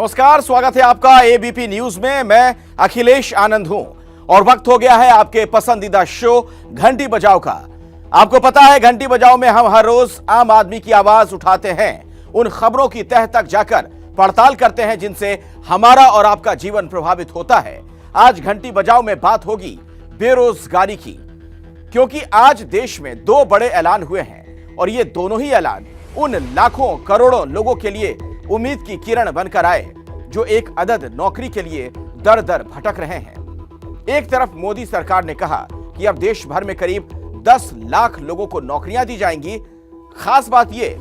नमस्कार, स्वागत है आपका एबीपी न्यूज में। मैं अखिलेश आनंद हूं और वक्त हो गया है आपके पसंदीदा शो घंटी बजाओ का। आपको पता है, घंटी बजाओ में हम हर रोज आम आदमी की आवाज उठाते हैं, उन खबरों की तह तक जाकर पड़ताल करते हैं जिनसे हमारा और आपका जीवन प्रभावित होता है। आज घंटी बजाओ में बात होगी बेरोजगारी की, क्योंकि आज देश में दो बड़े ऐलान हुए हैं और ये दोनों ही ऐलान उन लाखों करोड़ों लोगों के लिए उम्मीद की किरण बनकर आए जो एक अदद नौकरी के लिए दर दर भटक रहे हैं। एक तरफ मोदी सरकार ने कहा कि अब देश भर में करीब 10 लाख लोगों को नौकरियां दी जाएंगी। खास बात यह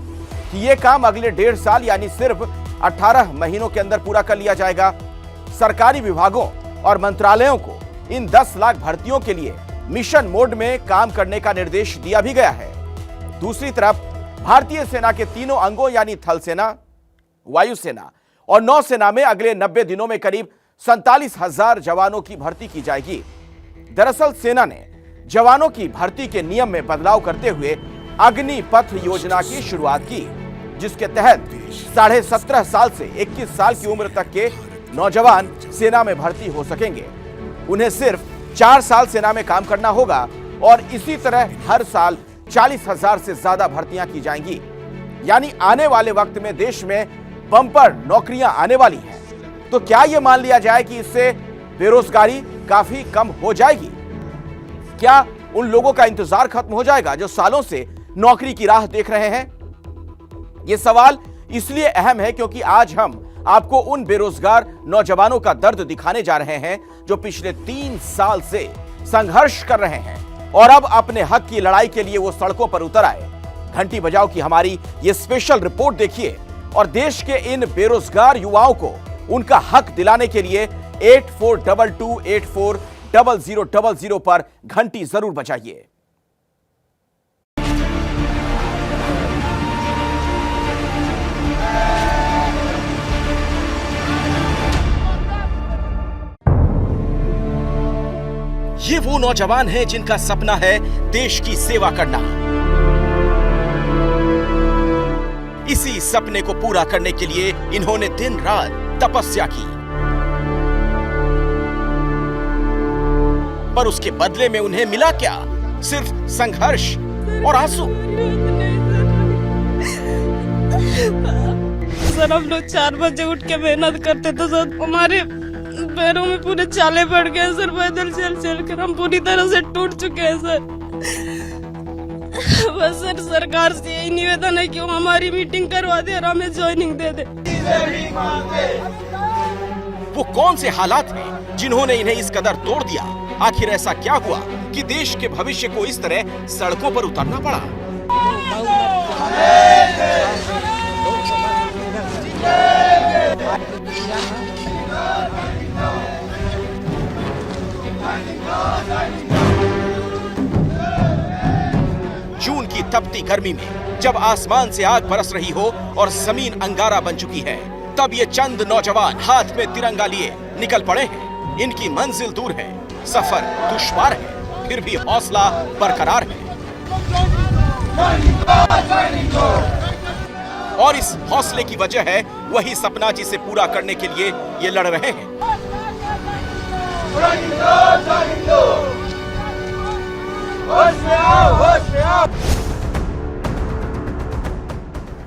कि यह काम अगले 1.5 साल यानी सिर्फ 18 महीनों के अंदर पूरा कर लिया जाएगा। सरकारी विभागों और मंत्रालयों को इन 10 लाख भर्तियों के लिए मिशन मोड में काम करने का निर्देश दिया भी गया है। दूसरी तरफ भारतीय सेना के तीनों अंगों यानी थल सेना, वायुसेना और नौसेना में अगले 90 दिनों में करीब 47,000 जवानों की भर्ती की जाएगी। दरअसल सेना ने जवानों की भर्ती के नियम में बदलाव करते हुए अग्निपथ योजना की शुरुआत की, जिसके तहत 17.5 साल से 21 साल की उम्र तक के नौजवान सेना में भर्ती हो सकेंगे। उन्हें सिर्फ 4 साल सेना में काम करना होगा और इसी तरह हर साल 40,000 से ज्यादा भर्तियां की जाएंगी। यानी आने वाले वक्त में देश में बम्पर नौकरियां आने वाली हैं। तो क्या यह मान लिया जाए कि इससे बेरोजगारी काफी कम हो जाएगी? क्या उन लोगों का इंतजार खत्म हो जाएगा जो सालों से नौकरी की राह देख रहे हैं? यह सवाल इसलिए अहम है क्योंकि आज हम आपको उन बेरोजगार नौजवानों का दर्द दिखाने जा रहे हैं जो पिछले 3 साल से संघर्ष कर रहे हैं और अब अपने हक की लड़ाई के लिए वो सड़कों पर उतर आए। घंटी बजाओ की हमारी ये स्पेशल रिपोर्ट देखिए और देश के इन बेरोजगार युवाओं को उनका हक दिलाने के लिए 8422840000 पर घंटी जरूर बजाइए। ये वो नौजवान हैं जिनका सपना है देश की सेवा करना। इसी सपने को पूरा करने के लिए इन्होंने दिन रात तपस्या की, पर उसके बदले में उन्हें मिला क्या? सिर्फ संघर्ष और आंसू। सर, हम लोग 4 बजे उठ के मेहनत करते थे सर, हमारे पैरों में पूरे छाले पड़ गए सर। पैदल चल चल कर हम पूरी तरह से टूट चुके हैं सर। बस सर, सरकार से यही निवेदन है कि वो हमारी मीटिंग करवा दे और हमें ज्वाइनिंग दे दे। वो कौन से हालात हैं जिन्होंने इन्हें इस कदर तोड़ दिया? आखिर ऐसा क्या हुआ कि देश के भविष्य को इस तरह सड़कों पर उतरना पड़ा? जून की तपती गर्मी में जब आसमान से आग बरस रही हो और जमीन अंगारा बन चुकी है, तब ये चंद नौजवान हाथ में तिरंगा लिए निकल पड़े हैं। इनकी मंजिल दूर है, सफर दुश्वार है, फिर भी हौसला बरकरार है और इस हौसले की वजह है वही सपना जिसे पूरा करने के लिए ये लड़ रहे हैं।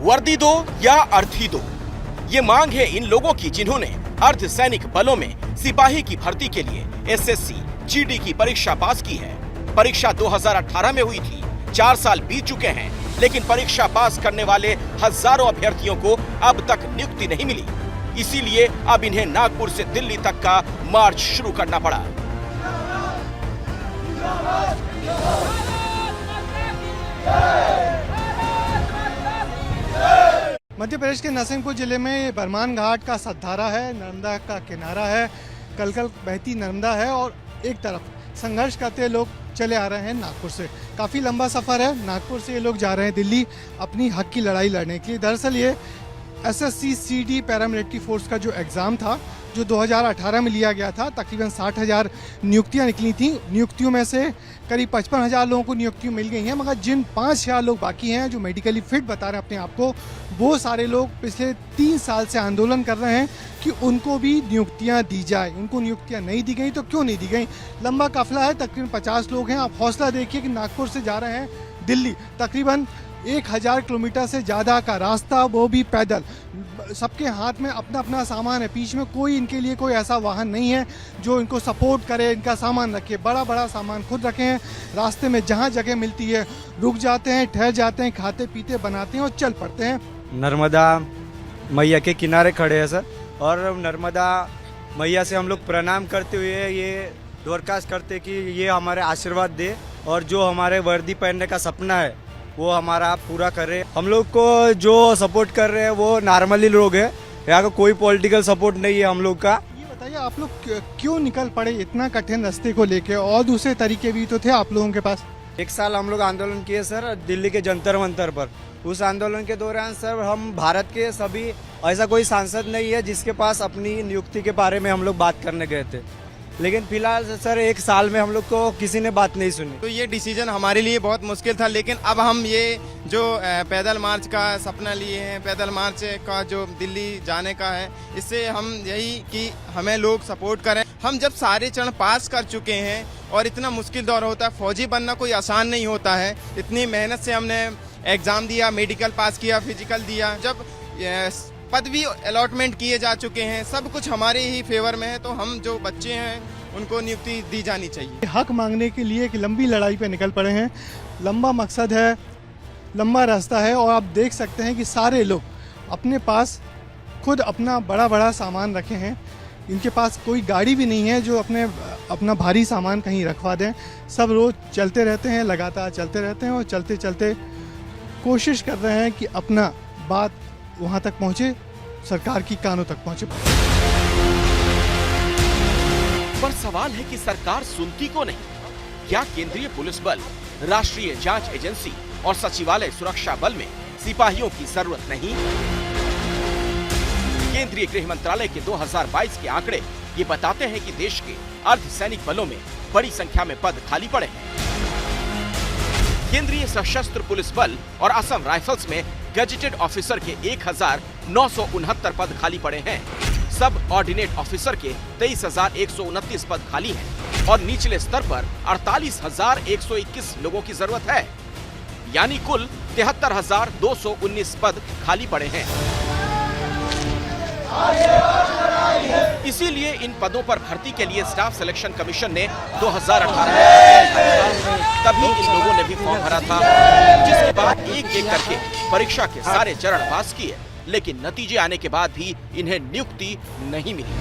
वर्दी दो या अर्थी दो, ये मांग है इन लोगों की जिन्होंने अर्धसैनिक बलों में सिपाही की भर्ती के लिए एसएससी जीडी की परीक्षा पास की है। परीक्षा 2018 में हुई थी। 4 साल बीत चुके हैं, लेकिन परीक्षा पास करने वाले हजारों अभ्यर्थियों को अब तक नियुक्ति नहीं मिली। इसीलिए अब इन्हें नागपुर से दिल्ली तक का मार्च शुरू करना पड़ा। मध्य प्रदेश के नरसिंहपुर जिले में बरमान घाट का सतधारा है, नर्मदा का किनारा है, कलकल बहती नर्मदा है और एक तरफ संघर्ष करते लोग चले आ रहे हैं नागपुर से। काफ़ी लंबा सफ़र है। नागपुर से ये लोग जा रहे हैं दिल्ली अपनी हक की लड़ाई लड़ने के लिए। दरअसल ये एसएससी सीडी पैरामिलिट्री फोर्स का जो एग्ज़ाम था जो 2018 में लिया गया था, तकरीबन 60,000 नियुक्तियां निकली थी। नियुक्तियों में से करीब 55,000 लोगों को नियुक्तियां मिल गई हैं, मगर जिन 5,000 लोग बाकी हैं जो मेडिकली फिट बता रहे हैं अपने आप को, वो सारे लोग पिछले 3 साल से आंदोलन कर रहे हैं कि उनको भी नियुक्तियां दी जाए। उनको नियुक्तियां नहीं दी गई तो क्यों नहीं दी गई? लंबा काफिला है, तकरीबन 50 लोग हैं। आप हौसला देखिए कि नागपुर से जा रहे हैं दिल्ली, तकरीबन 1000 किलोमीटर से ज़्यादा का रास्ता, वो भी पैदल। सबके हाथ में अपना अपना सामान है, बीच में कोई इनके लिए कोई ऐसा वाहन नहीं है जो इनको सपोर्ट करे, इनका सामान रखे। बड़ा बड़ा सामान खुद रखे हैं। रास्ते में जहाँ जगह मिलती है रुक जाते हैं, ठहर जाते हैं, खाते पीते बनाते हैं और चल पड़ते हैं। नर्मदा मैया के किनारे खड़े हैं सर, और नर्मदा मैया से हम लोग प्रणाम करते हुए ये दरख्वास्त करते कि ये हमारे आशीर्वाद दे और जो हमारे वर्दी पहनने का सपना है वो हमारा पूरा करे। हम लोग को जो सपोर्ट कर रहे हैं वो नॉर्मली लोग हैं, यहाँ का कोई पॉलिटिकल सपोर्ट नहीं है हम लोग का। ये बताइए, आप लोग क्यों निकल पड़े इतना कठिन रास्ते को लेके? और दूसरे तरीके भी तो थे आप लोगों के पास। 1 साल हम लोग आंदोलन किए सर दिल्ली के जंतर मंतर पर। उस आंदोलन के दौरान सर हम भारत के सभी, ऐसा कोई सांसद नहीं है जिसके पास अपनी नियुक्ति के बारे में हम लोग बात करने गए थे, लेकिन फिलहाल सर 1 साल में हम लोग को किसी ने बात नहीं सुनी। तो ये डिसीजन हमारे लिए बहुत मुश्किल था, लेकिन अब हम ये जो पैदल मार्च का सपना लिए हैं, पैदल मार्च का जो दिल्ली जाने का है, इससे हम यही कि हमें लोग सपोर्ट करें। हम जब सारे चरण पास कर चुके हैं और इतना मुश्किल दौर होता है, फौजी बनना कोई आसान नहीं होता है। इतनी मेहनत से हमने एग्ज़ाम दिया, मेडिकल पास किया, फिजिकल दिया, जब पद भी अलॉटमेंट किए जा चुके हैं, सब कुछ हमारे ही फेवर में है, तो हम जो बच्चे हैं उनको नियुक्ति दी जानी चाहिए। हक मांगने के लिए एक लंबी लड़ाई पे निकल पड़े हैं। लंबा मकसद है, लंबा रास्ता है, और आप देख सकते हैं कि सारे लोग अपने पास खुद अपना बड़ा बड़ा सामान रखे हैं। इनके पास कोई गाड़ी भी नहीं है जो अपना भारी सामान कहीं रखवा दें। सब रोज चलते रहते हैं, लगातार चलते रहते हैं, और चलते चलते कोशिश कर रहे हैं कि अपना बात वहाँ तक पहुँचे, सरकार की कानों तक पहुँचे। पर सवाल है कि सरकार सुनती को नहीं? क्या केंद्रीय पुलिस बल, राष्ट्रीय जांच एजेंसी और सचिवालय सुरक्षा बल में सिपाहियों की जरूरत नहीं? केंद्रीय गृह मंत्रालय के 2022 के आंकड़े ये बताते हैं कि देश के अर्धसैनिक बलों में बड़ी संख्या में पद खाली पड़े हैं। केंद्रीय सशस्त्र पुलिस बल और असम राइफल्स में गजेटेड ऑफिसर के 1969 पद खाली पड़े हैं। सब ऑर्डिनेट ऑफिसर के 23,129 पद खाली हैं और निचले स्तर पर 48,121 लोगों की जरूरत है, यानी कुल 73,219 पद खाली पड़े हैं। इसीलिए इन पदों पर भर्ती के लिए स्टाफ सिलेक्शन कमीशन ने 2018 में तभी इन लोगों ने भी फॉर्म भरा था, जिसके बाद एक एक करके परीक्षा के सारे चरण पास किए, लेकिन नतीजे आने के बाद भी इन्हें नियुक्ति नहीं मिली।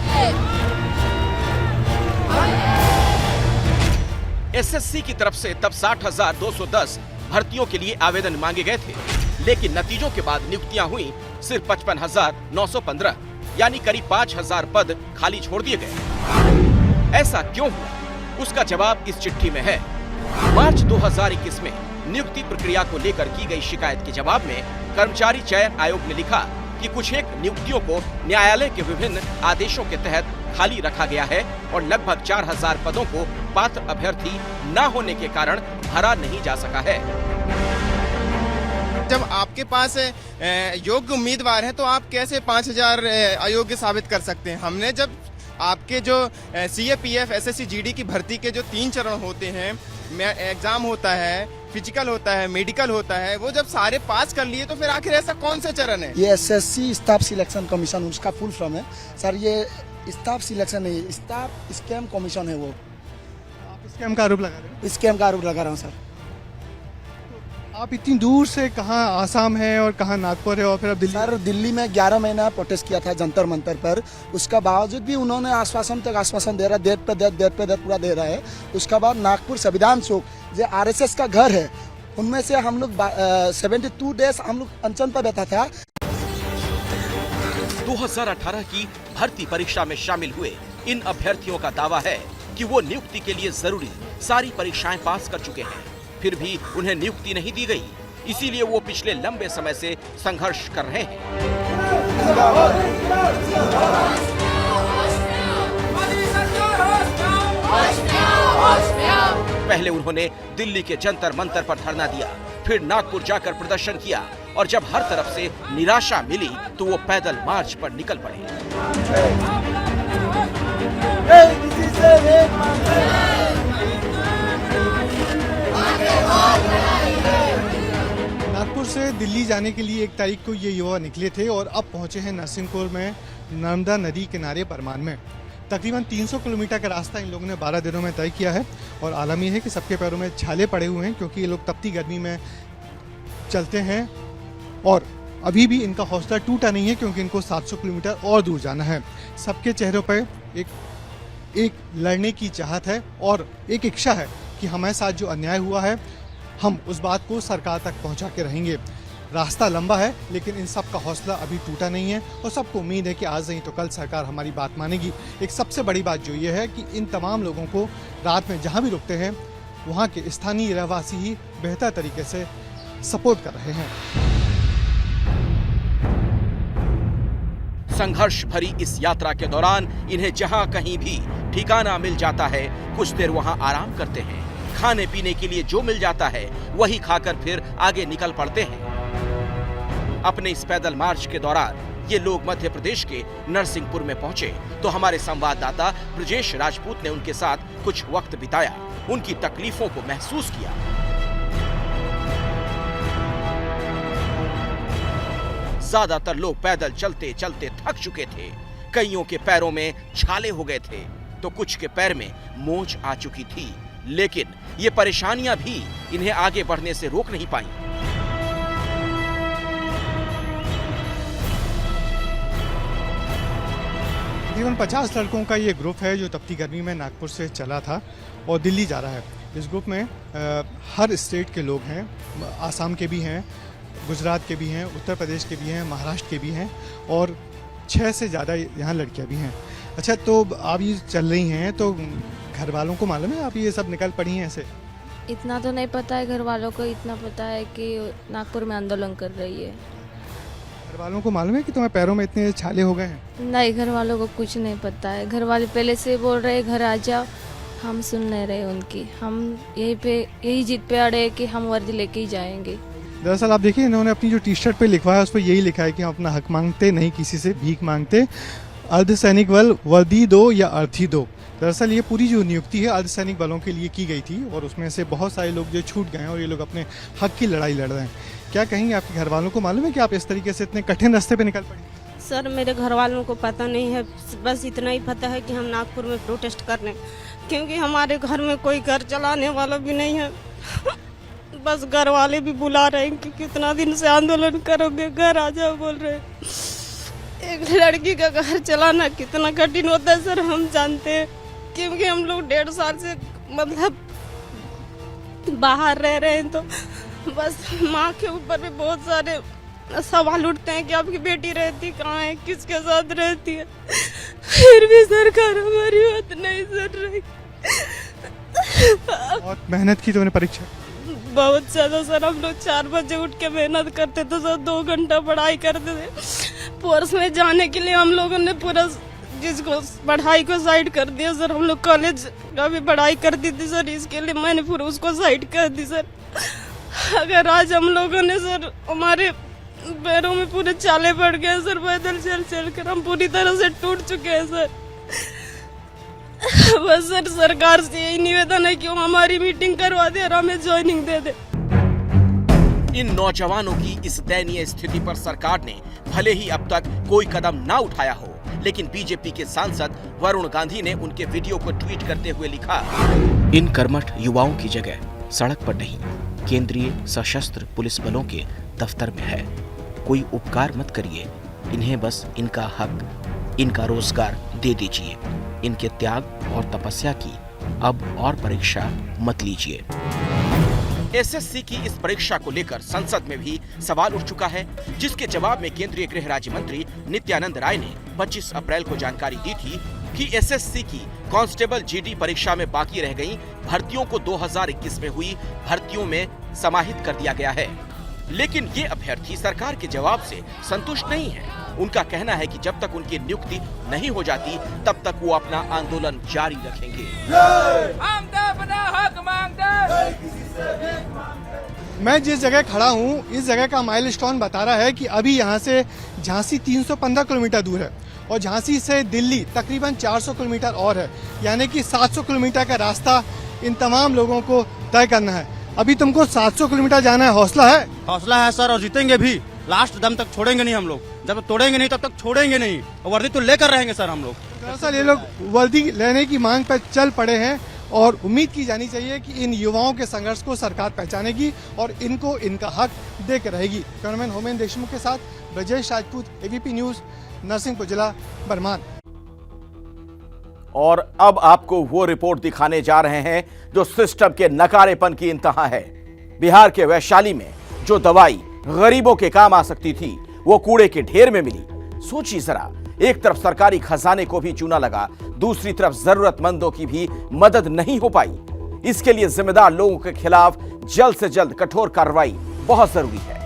एसएससी की तरफ से तब 60,210 भर्तियों के लिए आवेदन मांगे गए थे, लेकिन नतीजों के बाद नियुक्तियां हुई सिर्फ 55,915, यानी करीब 5,000 पद खाली छोड़ दिए गए। ऐसा क्यों हुआ? उसका जवाब इस चिट्ठी में है। मार्च 2021 में नियुक्ति प्रक्रिया को लेकर की गई शिकायत के जवाब में कर्मचारी चयन आयोग ने लिखा कि कुछ एक नियुक्तियों को न्यायालय के विभिन्न आदेशों के तहत खाली रखा गया है और लगभग 4,000 पदों को पात्र अभ्यर्थी न होने के कारण भरा नहीं जा सका है। जब आपके पास योग्य उम्मीदवार हैं तो आप कैसे 5,000 अयोग्य साबित कर सकते हैं? हमने जब आपके जो CAPF SSC GD की भर्ती के जो 3 चरण होते हैं, एग्जाम होता है, फिजिकल होता है, मेडिकल होता है, वो जब सारे पास कर लिए तो फिर आखिर ऐसा कौन सा चरण है? ये SSC स्टाफ सिलेक्शन कमीशन, उसका फुल फॉर्म है सर। ये स्टाफ सिलेक्शन नहीं, स्टाफ स्कैम कमीशन है। वो आप स्कैम का आरोप लगा रहे हैं? स्कैम का आरोप लगा रहा हूँ सर। आप इतनी दूर से, कहाँ आसाम है और कहाँ नागपुर है, और फिर अब दिल्ली? सर दिल्ली में 11 महीना प्रोटेस्ट किया था जंतर मंतर पर। उसका बावजूद भी उन्होंने आश्वासन दे रहा, डेट पे डेट पूरा दे रहा है। उसके बाद नागपुर संविधान चौक जो RSS का घर है, उनमें से हम लोग 72 डेज हम लोग अनशन पर बैठा था। 2018 की भर्ती परीक्षा में शामिल हुए इन अभ्यर्थियों का दावा है कि वो नियुक्ति के लिए जरूरी सारी परीक्षाएं पास कर चुके हैं, फिर भी उन्हें नियुक्ति नहीं दी गई। इसीलिए वो पिछले लंबे समय से संघर्ष कर रहे हैं। पहले उन्होंने दिल्ली के जंतर मंतर पर धरना दिया, फिर नागपुर जाकर प्रदर्शन किया और जब हर तरफ से निराशा मिली तो वो पैदल मार्च पर निकल पड़े। नागपुर से दिल्ली जाने के लिए 1 तारीख को ये युवा निकले थे और अब पहुंचे हैं नरसिंहपुर में नर्मदा नदी किनारे बरमान में। तकरीबन 300 किलोमीटर का रास्ता इन लोगों ने 12 दिनों में तय किया है और आलम यह है कि सबके पैरों में छाले पड़े हुए हैं क्योंकि ये लोग तपती गर्मी में चलते हैं और अभी भी इनका हौसला टूटा नहीं है क्योंकि इनको 700 किलोमीटर और दूर जाना है। सबके चेहरों पर एक लड़ने की चाहत है और एक इच्छा है कि हमारे साथ जो अन्याय हुआ है हम उस बात को सरकार तक पहुंचा के रहेंगे। रास्ता लंबा है लेकिन इन सब का हौसला अभी टूटा नहीं है और सबको उम्मीद है कि आज नहीं तो कल सरकार हमारी बात मानेगी। एक सबसे बड़ी बात जो ये है कि इन तमाम लोगों को रात में जहां भी रुकते हैं वहां के स्थानीय रहवासी ही बेहतर तरीके से सपोर्ट कर रहे हैं। संघर्ष भरी इस यात्रा के दौरान इन्हें जहां कहीं भी ठिकाना मिल जाता है कुछ देर वहां आराम करते हैं। खाने पीने के लिए जो मिल जाता है वही खाकर फिर आगे निकल पड़ते हैं। अपने इस पैदल मार्च के दौरान ये लोग मध्य प्रदेश के नरसिंहपुर में पहुंचे तो हमारे संवाददाता ब्रजेश राजपूत ने उनके साथ कुछ वक्त बिताया, उनकी तकलीफों को महसूस किया। ज्यादातर लोग पैदल चलते चलते थक चुके थे, कईयों के पैरों में छाले हो गए थे तो कुछ के पैर में मोच आ चुकी थी, लेकिन ये परेशानियां भी इन्हें आगे बढ़ने से रोक नहीं पाई। तकरीबन 50 लड़कों का ये ग्रुप है जो तपती गर्मी में नागपुर से चला था और दिल्ली जा रहा है। इस ग्रुप में हर स्टेट के लोग हैं, आसाम के भी हैं, गुजरात के भी हैं, उत्तर प्रदेश के भी हैं, महाराष्ट्र के भी हैं और 6 से ज़्यादा यहाँ लड़कियाँ भी हैं। अच्छा, तो आप ये चल रही हैं तो घर वालों को मालूम है आप ये सब निकल पड़ी हैं ऐसे? इतना तो नहीं पता है घर वालों को, इतना पता है कि नागपुर में आंदोलन कर रही है। घर वालों को मालूम है कि तुम्हारे पैरों में इतने छाले हो गए हैं? नहीं, घर वालों को कुछ नहीं पता है। घर वाले पहले से बोल रहे घर आ जाओ, हम सुन नहीं रहे उनकी। हम यही जिद पे अड़े हैं कि हम वर्दी लेके ही जाएंगे। दरअसल आप देखिए इन्होंने अपनी जो टी शर्ट पे लिखवाया उस पर यही लिखा है कि हम अपना हक मांगते नहीं किसी से भीख मांगते, अर्धसैनिक बल वर्दी दो या अर्थी दो। दरअसल ये पूरी जो नियुक्ति है अर्धसैनिक बलों के लिए की गई थी और उसमें से बहुत सारे लोग जो छूट गए हैं और ये लोग अपने हक की लड़ाई लड़ रहे हैं। क्या कहेंगे, आपके घर वालों को मालूम है कि आप इस तरीके से इतने कठिन रास्ते पे निकल पड़े? सर, मेरे घर वालों को पता नहीं है, बस इतना ही पता है कि हम नागपुर में प्रोटेस्ट कर रहे हैं क्योंकि हमारे घर में कोई घर चलाने वाला भी नहीं है। बस घर वाले भी बुला रहे हैं कि कितना दिन से आंदोलन करोगे, घर आ जाओ बोल रहे हैं। एक लड़की का घर चलाना कितना कठिन होता है सर, हम जानते हैं क्योंकि हम लोग 1.5 साल से मतलब बाहर रह रहे हैं तो बस माँ के ऊपर भी बहुत सारे सवाल उठते हैं कि आपकी बेटी रहती कहाँ है, किसके साथ रहती है, फिर भी सरकार हमारी बात नहीं सुन रही। और मेहनत की तुमने परीक्षा? बहुत ज्यादा सर, हम लोग 4 बजे उठ के मेहनत करते थे सर, 2 घंटा पढ़ाई करते थे। फोर्स में जाने के लिए हम लोगों ने पूरा जिसको पढ़ाई को साइड कर दिया सर। हम लोग कॉलेज का भी पढ़ाई करती थी सर, इसके लिए मैंने फिर उसको साइड कर दी सर। अगर आज हम लोगों ने सर, हमारे पैरों में पूरे छाले पड़ गए सर, पैदल चल चल कर हम पूरी तरह से टूट चुके हैं सर। बस सर, सरकार से यही निवेदन है कि वो हमारी मीटिंग करवा दे और हमें ज्वाइनिंग दे दे। इन नौजवानों की इस दयनीय स्थिति पर सरकार ने भले ही अब तक कोई कदम ना उठाया हो, लेकिन बीजेपी के सांसद वरुण गांधी ने उनके वीडियो को ट्वीट करते हुए लिखा, इन कर्मठ युवाओं की जगह सड़क पर नहीं केंद्रीय सशस्त्र पुलिस बलों के दफ्तर में है। कोई उपकार मत करिए, इन्हें बस इनका हक, इनका रोजगार दे दीजिए। इनके त्याग और तपस्या की अब और परीक्षा मत लीजिए। एसएससी की इस परीक्षा को लेकर संसद में भी सवाल उठ चुका है, जिसके जवाब में केंद्रीय गृह राज्य मंत्री नित्यानंद राय ने 25 अप्रैल को जानकारी दी थी कि एसएससी की कांस्टेबल जीडी परीक्षा में बाकी रह गई भर्तियों को 2021 में हुई भर्तियों में समाहित कर दिया गया है। लेकिन ये अभ्यर्थी सरकार के जवाब से संतुष्ट नहीं है। उनका कहना है कि जब तक उनकी नियुक्ति नहीं हो जाती तब तक वो अपना आंदोलन जारी रखेंगे। मैं जिस जगह खड़ा हूँ इस जगह का माइलस्टोन बता रहा है कि अभी यहाँ से झांसी 315 किलोमीटर दूर है और झांसी से दिल्ली तकरीबन 400 किलोमीटर और है, यानी कि 700 किलोमीटर का रास्ता इन तमाम लोगों को तय करना है। अभी तुमको 700 किलोमीटर जाना है, हौसला है? हौसला है सर, और जीतेंगे भी। लास्ट दम तक छोड़ेंगे नहीं हम लोग, जब तक तोड़ेंगे नहीं तब तक छोड़ेंगे नहीं, और वर्दी तो लेकर रहेंगे सर हम लोग। दरअसल ये लोग वर्दी लेने की मांग पर चल पड़े हैं और उम्मीद की जानी चाहिए कि इन युवाओं के संघर्ष को सरकार पहचानेगी और इनको इनका हक देकर रहेगी। कैमरामैन होमेन देशमुख के साथ ब्रजेश राजपूत, एबीपी न्यूज, नरसिंहपुर जिला, बरमान। और अब आपको वो रिपोर्ट दिखाने जा रहे हैं जो सिस्टम के नकारेपन की इंतहा है। बिहार के वैशाली में जो दवाई गरीबों के काम आ सकती थी वो कूड़े के ढेर में मिली। सोचिए जरा, एक तरफ सरकारी खजाने को भी चूना लगा, दूसरी तरफ जरूरतमंदों की भी मदद नहीं हो पाई। इसके लिए जिम्मेदार लोगों के खिलाफ जल्द से जल्द कठोर कार्रवाई बहुत जरूरी है।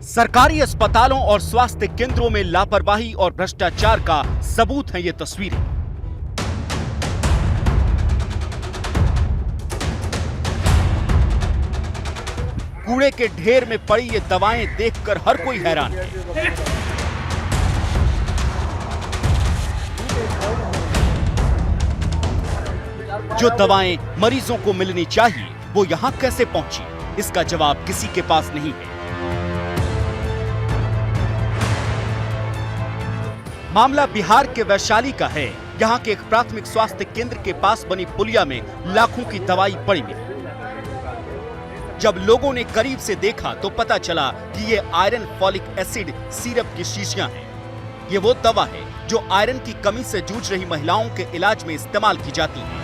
सरकारी अस्पतालों और स्वास्थ्य केंद्रों में लापरवाही और भ्रष्टाचार का सबूत हैं ये तस्वीरें। कूड़े के ढेर में पड़ी ये दवाएं देखकर हर कोई हैरान है। जो दवाएं मरीजों को मिलनी चाहिए वो यहां कैसे पहुंची, इसका जवाब किसी के पास नहीं है। मामला बिहार के वैशाली का है। यहाँ के एक प्राथमिक स्वास्थ्य केंद्र के पास बनी पुलिया में लाखों की दवाई पड़ी मिली। जब लोगों ने करीब से देखा तो पता चला कि ये आयरन फॉलिक एसिड सिरप की शीशियां हैं। ये वो दवा है जो आयरन की कमी से जूझ रही महिलाओं के इलाज में इस्तेमाल की जाती है।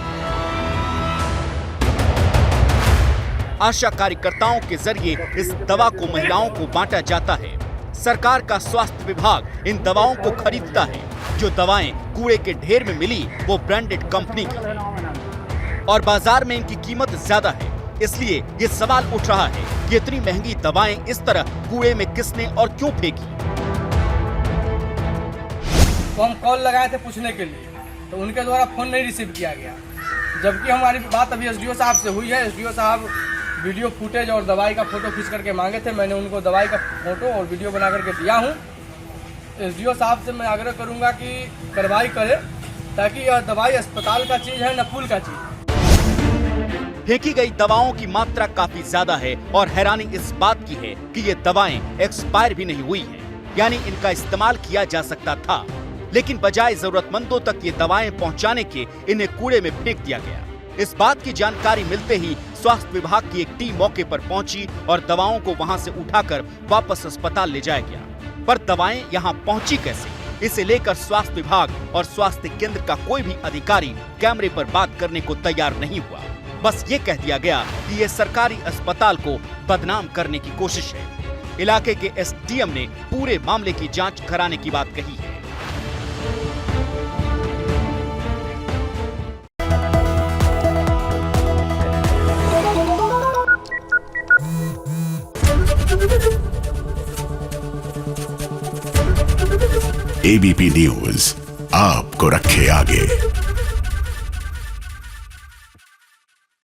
आशा कार्यकर्ताओं के जरिए इस दवा को महिलाओं को बांटा जाता है। सरकार का स्वास्थ्य विभाग इन दवाओं को खरीदता है। जो दवाएं कूड़े के ढेर में मिली वो ब्रांडेड कंपनी की है और बाजार में इनकी कीमत ज्यादा है। इसलिए ये सवाल उठ रहा है कि इतनी महंगी दवाएं इस तरह कूड़े में किसने और क्यों फेंकी। तो हम कॉल लगाए थे पूछने के लिए, तो उनके द्वारा फोन नहीं रिसीव किया गया, जबकि हमारी बात अभी एसडीओ साहब से हुई है। एसडीओ साहब वीडियो फुटेज और दवाई का फोटो खींच करके मांगे थे। मैंने उनको दवाई का फोटो और वीडियो बना करके दिया हूँ। एसडीओ साहब से मैं आग्रह करूंगा कि कार्रवाई करें, ताकि यह दवाई अस्पताल का चीज है न पुल का चीज। फेंकी गई दवाओं की मात्रा काफी ज्यादा है और हैरानी इस बात की है कि ये दवाएं एक्सपायर भी नहीं हुई हैं, यानी इनका इस्तेमाल किया जा सकता था, लेकिन बजाय जरूरतमंदों तक ये दवाएं पहुंचाने के इन्हें कूड़े में फेंक दिया गया। इस बात की जानकारी मिलते ही स्वास्थ्य विभाग की एक टीम मौके पर पहुंची और दवाओं को वहां से उठाकर वापस अस्पताल ले जाया गया। पर दवाएं यहां पहुंची कैसे, इसे लेकर स्वास्थ्य विभाग और स्वास्थ्य केंद्र का कोई भी अधिकारी कैमरे पर बात करने को तैयार नहीं हुआ। बस ये कह दिया गया कि ये सरकारी अस्पताल को बदनाम करने की कोशिश है। इलाके के एसडीएम ने पूरे मामले की जांच कराने की बात कही है। एबीपी न्यूज आपको रखे आगे।